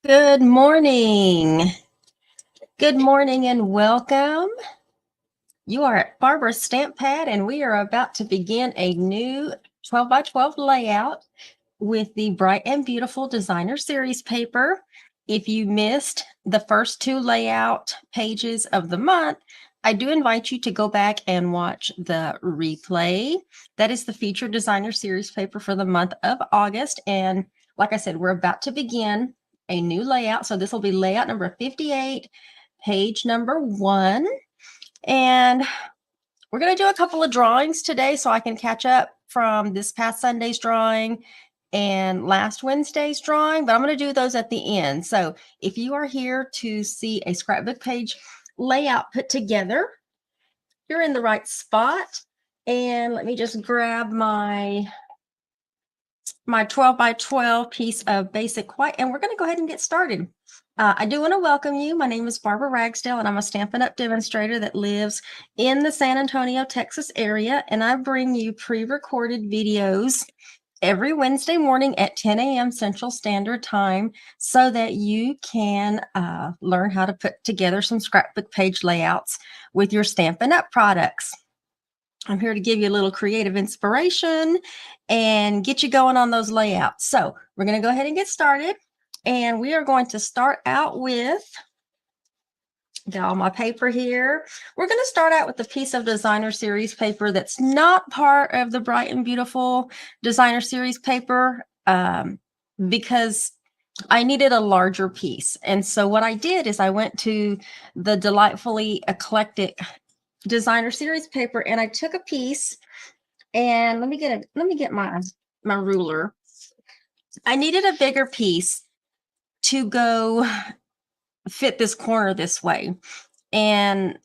Good morning. Good morning and welcome. You are at Barbara's Stamp Pad and we are about to begin a new 12 by 12 layout with the Bright and Beautiful Designer Series paper. If you missed the first two layout pages of the month, I do invite you to go back and watch the replay. That is the featured designer series paper for the month of August. And like I said, we're about to begin a new layout. So this will be layout number 58, page number 1. And we're going to do a couple of drawings today so I can catch up from this past Sunday's drawing and last Wednesday's drawing, but I'm going to do those at the end. So if you are here to see a scrapbook page layout put together, you're in the right spot. And let me just grab my 12 by 12 piece of basic white, and we're going to go ahead and get started. I do want to welcome you. My name is Barbara Ragsdale, and I'm a Stampin' Up! Demonstrator that lives in the San Antonio, Texas area, and I bring you pre-recorded videos every Wednesday morning at 10 a.m. Central Standard Time so that you can learn how to put together some scrapbook page layouts with your Stampin' Up! Products. I'm here to give you a little creative inspiration and get you going on those layouts. So we're going to go ahead and get started. And we are going to start out with, got all my paper here. We're going to start out with a piece of designer series paper that's not part of the Bright and Beautiful designer series paper because I needed a larger piece. And so what I did is I went to the Delightfully Eclectic designer series paper and I took a piece, and let me get my ruler. I needed a bigger piece to go fit this corner this way, and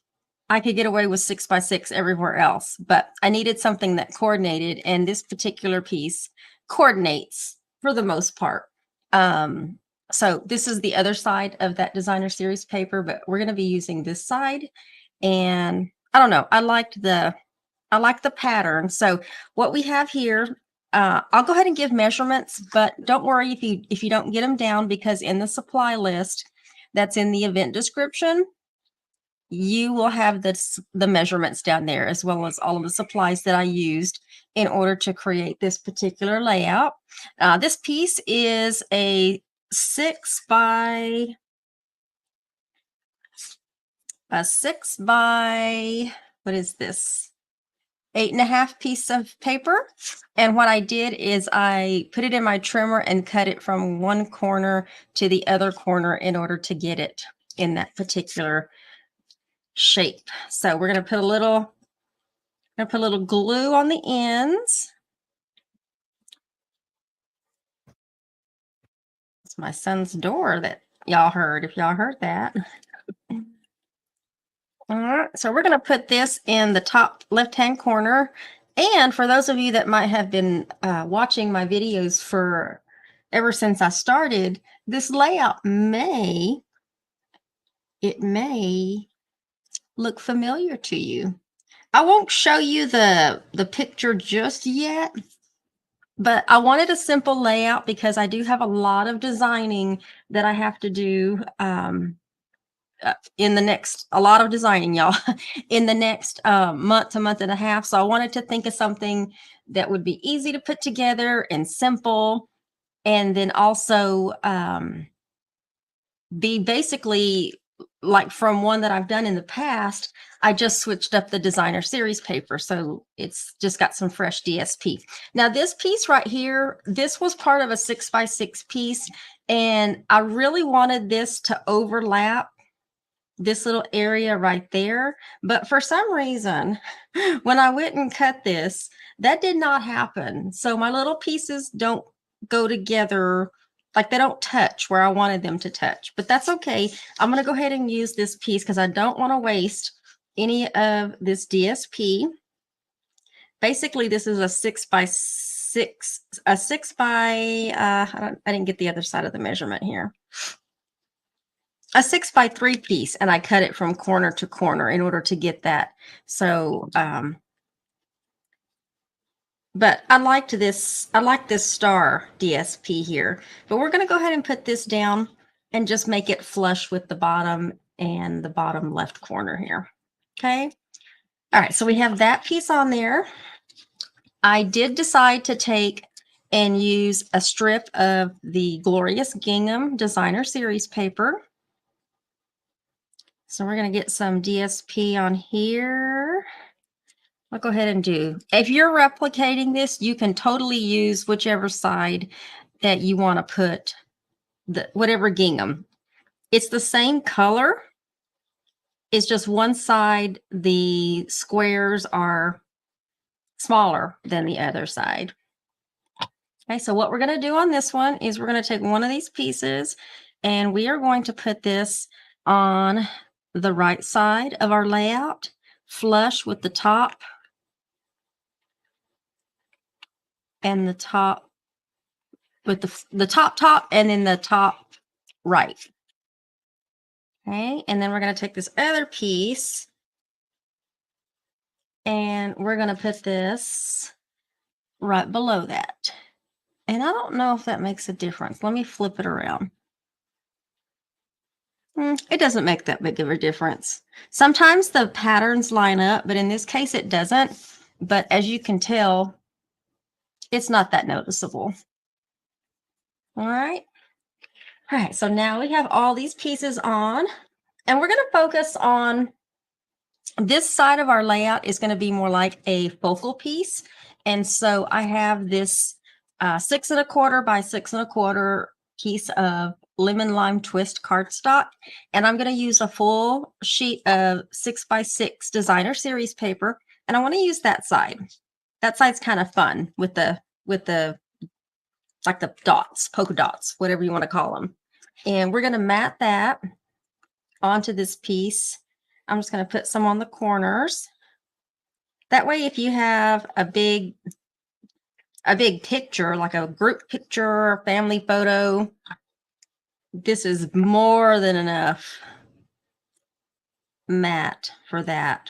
I could get away with 6 by 6 everywhere else, but I needed something that coordinated, and this particular piece coordinates for the most part. So this is the other side of that designer series paper, but we're going to be using this side. And I don't know, I like the pattern. So what we have here, I'll go ahead and give measurements, but don't worry if you don't get them down, because in the supply list that's in the event description, you will have the measurements down there, as well as all of the supplies that I used in order to create this particular layout. This piece is a 6 by what is this? 8.5 piece of paper. And what I did is I put it in my trimmer and cut it from one corner to the other corner in order to get it in that particular shape. So we're going to put a little glue on the ends. It's my son's door that y'all heard, if y'all heard that. All right, so we're going to put this in the top left-hand corner. And for those of you that might have been watching my videos for ever since I started, this layout may look familiar to you. I won't show you the picture just yet, but I wanted a simple layout because I do have a lot of designing that I have to do in the next, a lot of designing, y'all, in the next month to month and a half. So I wanted to think of something that would be easy to put together and simple, and then also be basically like from one that I've done in the past. I just switched up the designer series paper, so it's just got some fresh DSP. Now this piece right here, this was part of a 6 by 6 piece, and I really wanted this to overlap this little area right there. But for some reason, when I went and cut this, that did not happen. So my little pieces don't go together, like they don't touch where I wanted them to touch. But that's okay. I'm going to go ahead and use this piece because I don't want to waste any of this DSP. Basically, this is a 6 by 6, a 6 by, I didn't get the other side of the measurement here. A 6 by 3 piece, and I cut it from corner to corner in order to get that. So, but I like this star DSP here, but we're going to go ahead and put this down and just make it flush with the bottom and the bottom left corner here. Okay. All right. So we have that piece on there. I did decide to take and use a strip of the Glorious Gingham Designer Series paper. So we're going to get some DSP on here. I'll go ahead and do. If you're replicating this, you can totally use whichever side that you want to put whatever gingham. It's the same color. It's just one side, the squares are smaller than the other side. Okay, so what we're going to do on this one is we're going to take one of these pieces and we are going to put this on the right side of our layout, flush with the top and the top, with the top and then the top right. Okay, and then we're going to take this other piece and we're going to put this right below that. And I don't know if that makes a difference. Let me flip it around. It doesn't make that big of a difference. Sometimes the patterns line up, but in this case it doesn't. But as you can tell, it's not that noticeable. All right. All right, so now we have all these pieces on, and we're going to focus on this side of our layout is going to be more like a focal piece. And so I have this 6 1/4 by 6 1/4 piece of lemon lime twist cardstock, and I'm going to use a full sheet of 6 by 6 designer series paper, and I want to use that side. That side's kind of fun with the like the dots, polka dots, whatever you want to call them. And we're going to mat that onto this piece. I'm just going to put some on the corners. That way, if you have a big picture, like a group picture, family photo, this is more than enough mat for that.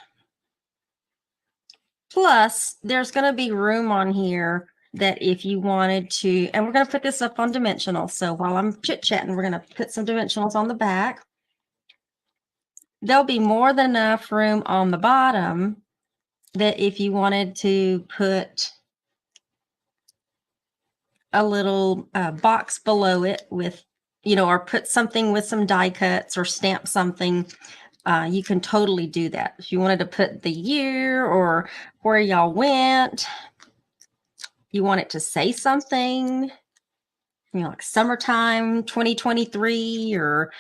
Plus, there's going to be room on here that if you wanted to, and we're going to put this up on dimensional. So while I'm chit-chatting, we're going to put some dimensionals on the back. There'll be more than enough room on the bottom that if you wanted to put a little box below it with, or put something with some die cuts or stamp something, you can totally do that. If you wanted to put the year or where y'all went, you want it to say something, like summertime 2023 or,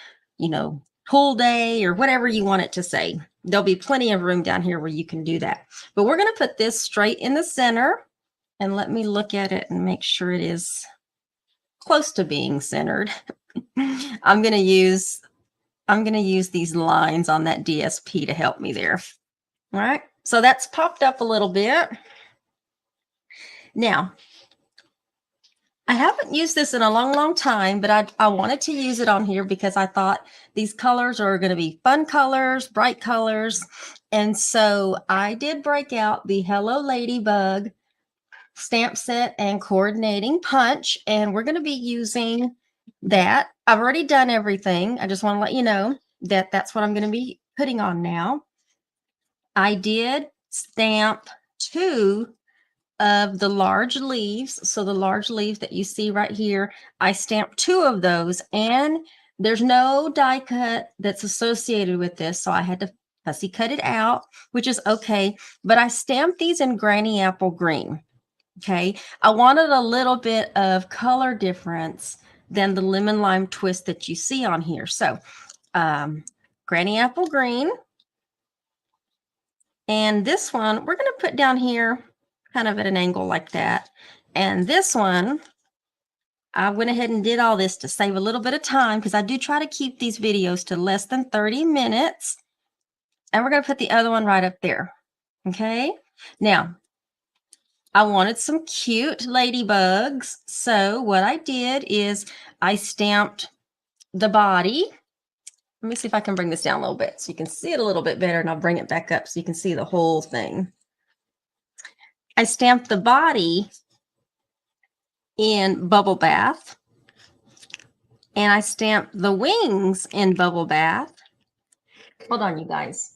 pool day or whatever you want it to say. There'll be plenty of room down here where you can do that. But we're going to put this straight in the center, and let me look at it and make sure it is close to being centered. I'm going to use these lines on that DSP to help me there. All right. So that's popped up a little bit. Now, I haven't used this in a long, long time, but I wanted to use it on here because I thought these colors are going to be fun colors, bright colors. And so I did break out the Hello Ladybug stamp set and coordinating punch, and we're going to be using that. I've already done everything. I just want to let you know that that's what I'm going to be putting on now. I did stamp 2 of the large leaves. So the large leaves that you see right here, I stamped 2 of those, and there's no die cut that's associated with this. So I had to fussy cut it out, which is okay. But I stamped these in Granny Apple Green. Okay. I wanted a little bit of color difference than the lemon lime twist that you see on here. So Granny Apple Green. And this one, we're going to put down here kind of at an angle like that. And this one, I went ahead and did all this to save a little bit of time because I do try to keep these videos to less than 30 minutes. And we're going to put the other one right up there. Okay. Now, I wanted some cute ladybugs. So what I did is I stamped the body. Let me see if I can bring this down a little bit so you can see it a little bit better, and I'll bring it back up so you can see the whole thing. I stamped the body in Bubble Bath, And I stamped the wings in Bubble Bath. Hold on, you guys.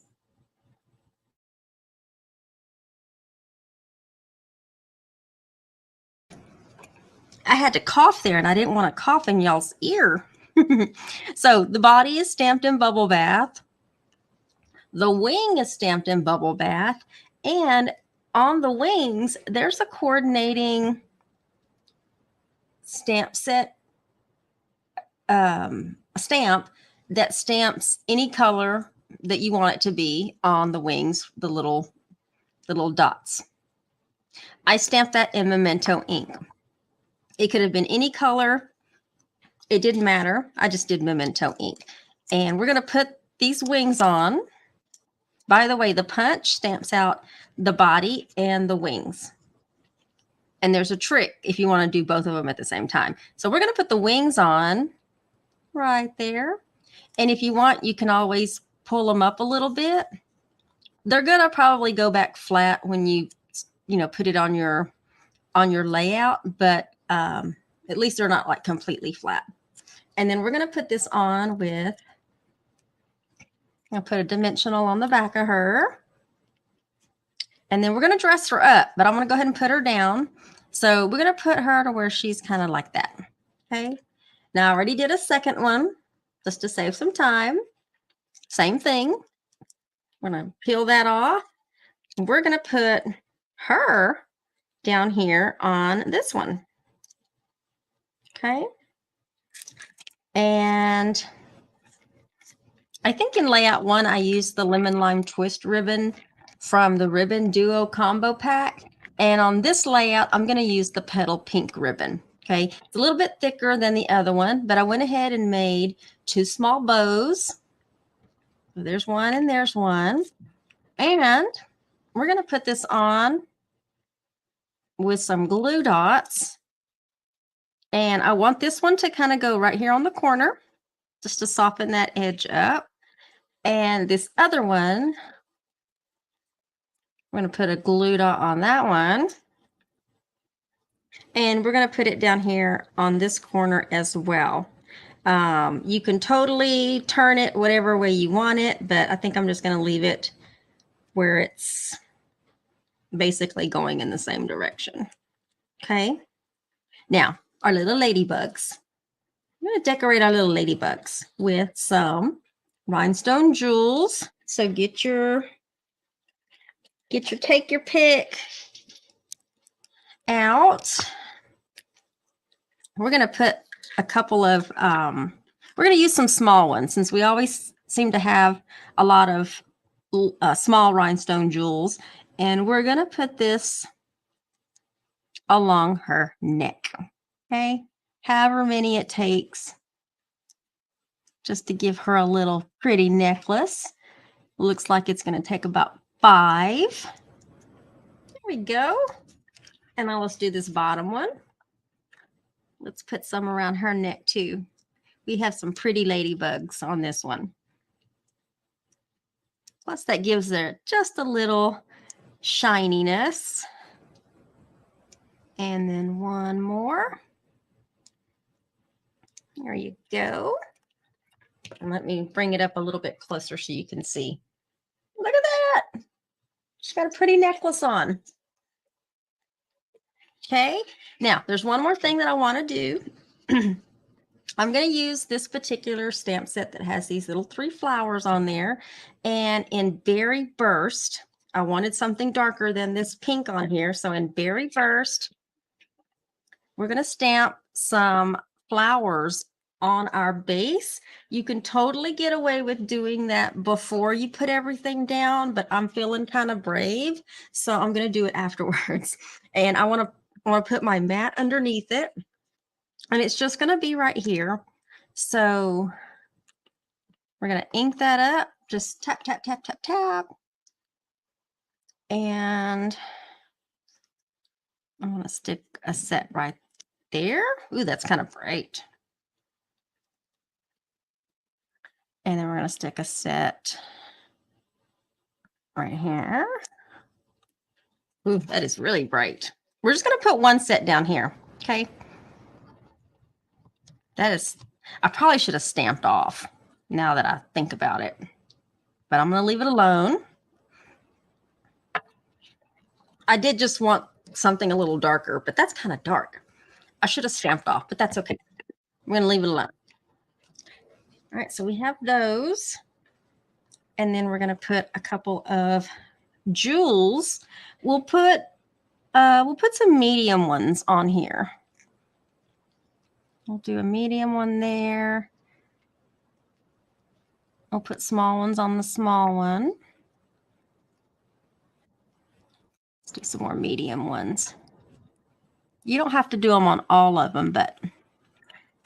I had to cough there, and I didn't want to cough in y'all's ear. So the body is stamped in Bubble Bath. The wing is stamped in Bubble Bath. And on the wings, there's a coordinating stamp set, a stamp that stamps any color that you want it to be on the wings, the little dots. I stamped that in Memento ink. It could have been any color. It didn't matter. I just did Memento ink. And we're going to put these wings on. By the way, the punch stamps out the body and the wings. And there's a trick if you want to do both of them at the same time. So we're going to put the wings on right there. And if you want, you can always pull them up a little bit. They're going to probably go back flat when you put it on your layout, but at least they're not like completely flat. And then we're going to put this on with, I'm going to put a dimensional on the back of her. And then we're going to dress her up, but I'm going to go ahead and put her down. So we're going to put her to where she's kind of like that. Okay. Now I already did a second one just to save some time. Same thing. We're going to peel that off. We're going to put her down here on this one. Okay. And I think in layout 1, I used the lemon lime twist ribbon from the Ribbon Duo combo pack. And on this layout, I'm going to use the petal pink ribbon. Okay. It's a little bit thicker than the other one, but I went ahead and made 2 small bows. There's one and there's one. And we're going to put this on with some glue dots. And I want this one to kind of go right here on the corner, just to soften that edge up. And this other one, we're going to put a glue dot on that one. And we're going to put it down here on this corner as well. You can totally turn it whatever way you want it, but I think I'm just going to leave it where it's basically going in the same direction. Okay. Now, our little ladybugs. I'm going to decorate our little ladybugs with some rhinestone jewels. So take your pick out. We're going to put a couple of, we're going to use some small ones since we always seem to have a lot of small rhinestone jewels. And we're going to put this along her neck. Okay. However many it takes just to give her a little pretty necklace. Looks like it's going to take about 5. There we go. And now let's do this bottom one. Let's put some around her neck too. We have some pretty ladybugs on this one. Plus that gives her just a little shininess. And then one more. There you go. And let me bring it up a little bit closer so you can see. Look at that. She's got a pretty necklace on. Okay. Now, there's one more thing that I want to do. I'm going to use this particular stamp set that has these little 3 flowers on there. And in Berry Burst, I wanted something darker than this pink on here. So in Berry Burst, we're going to stamp some flowers on our base. You can totally get away with doing that before you put everything down, but I'm feeling kind of brave, so I'm going to do it afterwards. And I want to put my mat underneath it, and it's just going to be right here. So we're going to ink that up. Just tap, tap, tap, tap, tap. And I'm going to stick a set right there. Ooh, that's kind of bright. And then we're going to stick a set right here. Ooh, that is really bright. We're just going to put one set down here. Okay. That is I probably should have stamped off now that I think about it, but I'm going to leave it alone. I did just want something a little darker, but that's kind of dark. I should have stamped off, but that's okay. I'm going to leave it alone. All right, so we have those. And then we're going to put a couple of jewels. We'll put some medium ones on here. We'll do a medium one there. I'll put small ones on the small one. Let's do some more medium ones. You don't have to do them on all of them, but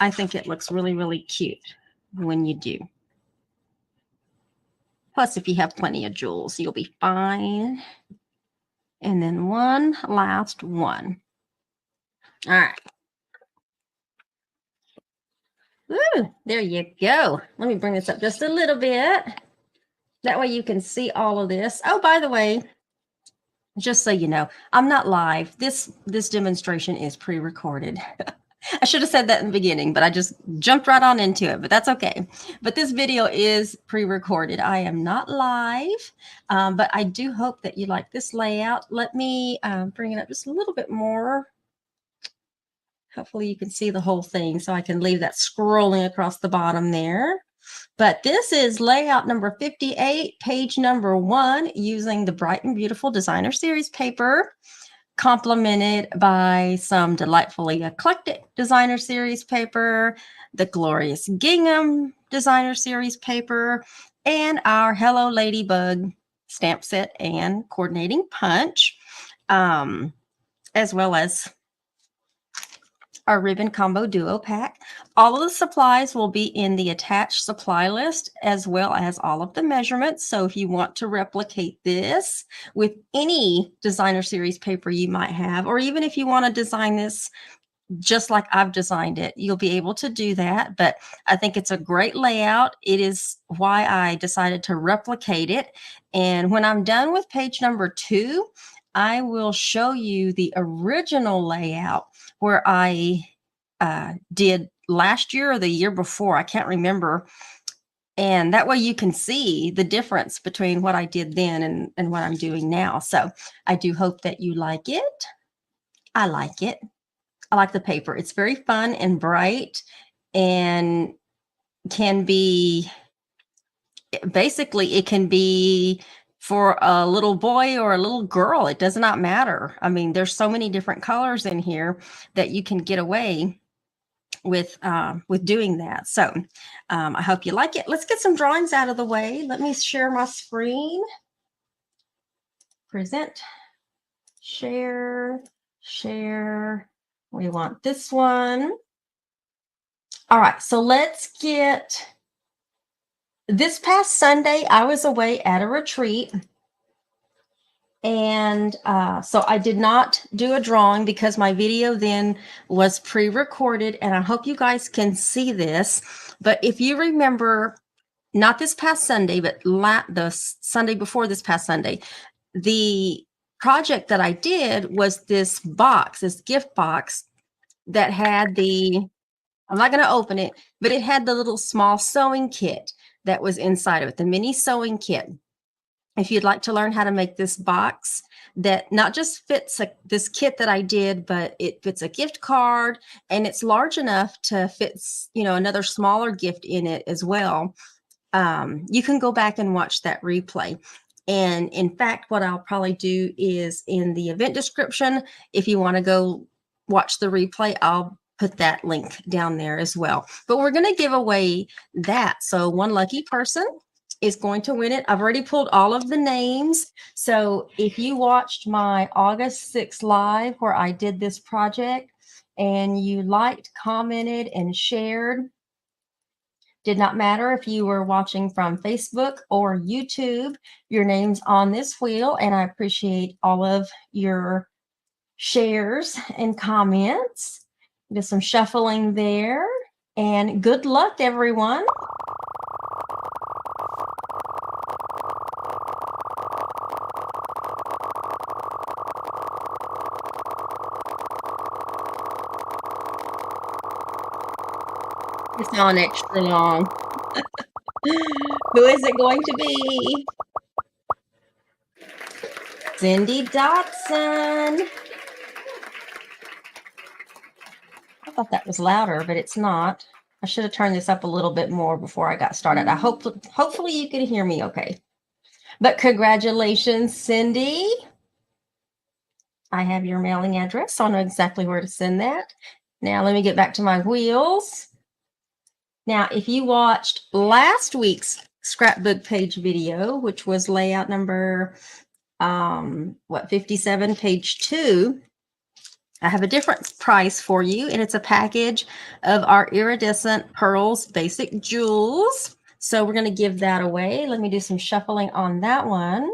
I think it looks really, really cute when you do. Plus, if you have plenty of jewels, you'll be fine. And then one last one. All right. Ooh, there you go. Let me bring this up just a little bit. That way you can see all of this. Oh, by the way, just so you know, I'm not live. This demonstration is pre-recorded. I should have said that in the beginning, but I just jumped right on into it, but that's okay. But this video is pre-recorded. I am not live, but I do hope that you like this layout. Let me bring it up just a little bit more. Hopefully you can see the whole thing, so I can leave that scrolling across the bottom there. But this is layout number 58, page number 1, using the Bright and Beautiful Designer Series paper, complemented by some delightfully eclectic Designer Series paper, the glorious gingham Designer Series paper, and our Hello Ladybug stamp set and coordinating punch, as well as our ribbon combo duo pack. All of the supplies will be in the attached supply list, as well as all of the measurements. So if you want to replicate this with any Designer Series paper you might have, or even if you want to design this just like I've designed it, you'll be able to do that. But I think it's a great layout. It is why I decided to replicate it. And when I'm done with page number 2, I will show you the original layout where I did last year or the year before. I can't remember. And that way you can see the difference between what I did then and what I'm doing now. So I do hope that you like it. I like it. I like the paper. It's very fun and bright and can be, basically it can be for a little boy or a little girl. It does not matter. I mean, there's so many different colors in here that you can get away with doing that. So I hope you like it. Let's get some drawings out of the way. Let me share my screen. Present, share, share. We want this one. All right, so let's get, this past Sunday, I was away at a retreat. And so I did not do a drawing because my video then was pre-recorded, and I hope you guys can see this. But if you remember, not this past Sunday, but the Sunday before this past Sunday, the project that I did was this box, this gift box that had I'm not going to open it, but it had the little small sewing kit that was inside of it, the mini sewing kit. If you'd like to learn how to make this box that not just fits this kit that I did, but it fits a gift card, and it's large enough to fit, another smaller gift in it as well. You can go back and watch that replay. And in fact, what I'll probably do is in the event description, if you want to go watch the replay, I'll put that link down there as well. But we're going to give away that. So one lucky person is going to win it. I've already pulled all of the names. So if you watched my August 6th live where I did this project and you liked, commented, and shared, did not matter if you were watching from Facebook or YouTube, your name's on this wheel, and I appreciate all of your shares and comments. Just some shuffling there, and good luck, everyone. It's on extra long. Who is it going to be? Cindy Dotson. I thought that was louder, but it's not. I should have turned this up a little bit more before I got started. Hopefully you could hear me okay. But congratulations, Cindy. I have your mailing address, so I know exactly where to send that. Now let me get back to my wheels. Now, if you watched last week's scrapbook page video, which was layout number 57, page 2, I have a different price for you, and it's a package of our iridescent pearls basic jewels. So we're going to give that away. Let me do some shuffling on that one.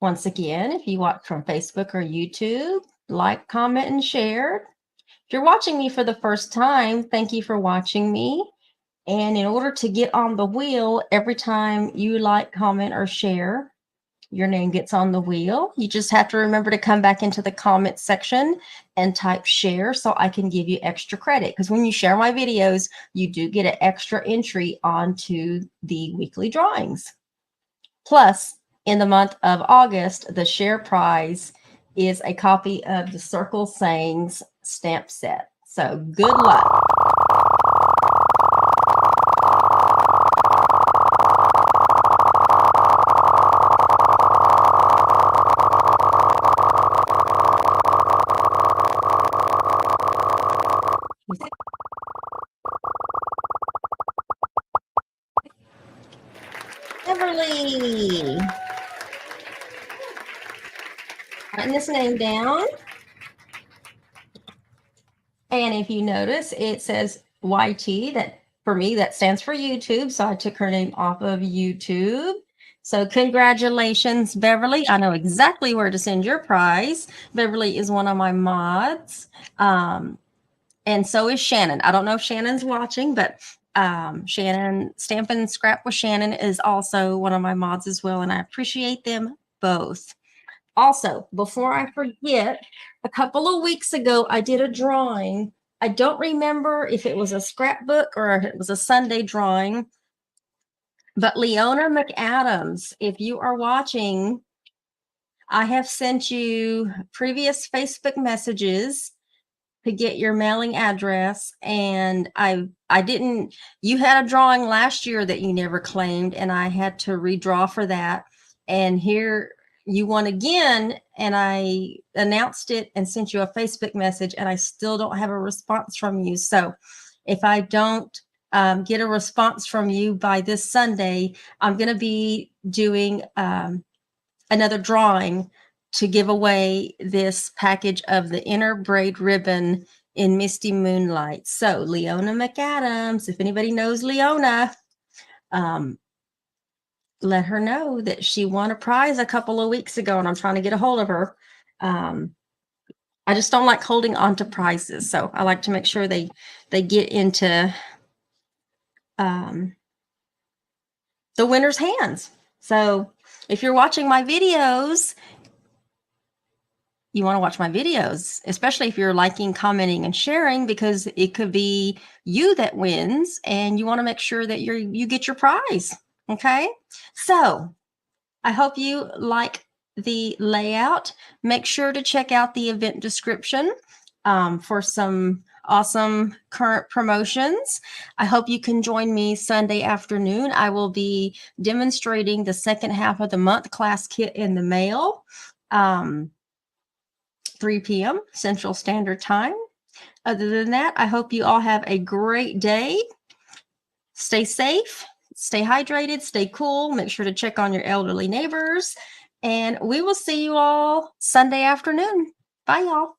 Once again, if you watch from Facebook or YouTube, like, comment, and share. If you're watching me for the first time, thank you for watching me. And in order to get on the wheel, every time you like, comment, or share, your name gets on the wheel. You just have to remember to come back into the comment section and type share so I can give you extra credit. Because when you share my videos, you do get an extra entry onto the weekly drawings. Plus, in the month of August, the share prize is a copy of the Circle Sayings stamp set. So good luck. Beverly. Writing this name down. And if you notice, it says YT. That for me, that stands for YouTube. So I took her name off of YouTube. So congratulations, Beverly. I know exactly where to send your prize. Beverly is one of my mods. And so is Shannon. I don't know if Shannon's watching, but Shannon, Stampin' Scrap with Shannon is also one of my mods as well. And I appreciate them both. Also, before I forget, a couple of weeks ago, I did a drawing. I don't remember if it was a scrapbook or if it was a Sunday drawing, but Leona McAdams, if you are watching, I have sent you previous Facebook messages to get your mailing address, and I didn't, you had a drawing last year that you never claimed, and I had to redraw for that. And here you won again, and I announced it and sent you a Facebook message, and I still don't have a response from you. So if I don't get a response from you by this Sunday, I'm going to be doing another drawing to give away this package of the inner braid ribbon in Misty Moonlight. So Leona McAdams, if anybody knows Leona, let her know that she won a prize a couple of weeks ago, and I'm trying to get a hold of her. I just don't like holding on to prizes, so I like to make sure they get into the winner's hands. So if you're watching my videos, you want to watch my videos, especially if you're liking, commenting, and sharing, because it could be you that wins, and you want to make sure that you get your prize. Okay, so I hope you like the layout. Make sure to check out the event description for some awesome current promotions. I hope you can join me Sunday afternoon. I will be demonstrating the second half of the month class kit in the mail. 3 p.m. Central Standard Time. Other than that, I hope you all have a great day. Stay safe, stay hydrated, stay cool. Make sure to check on your elderly neighbors. And we will see you all Sunday afternoon. Bye, y'all.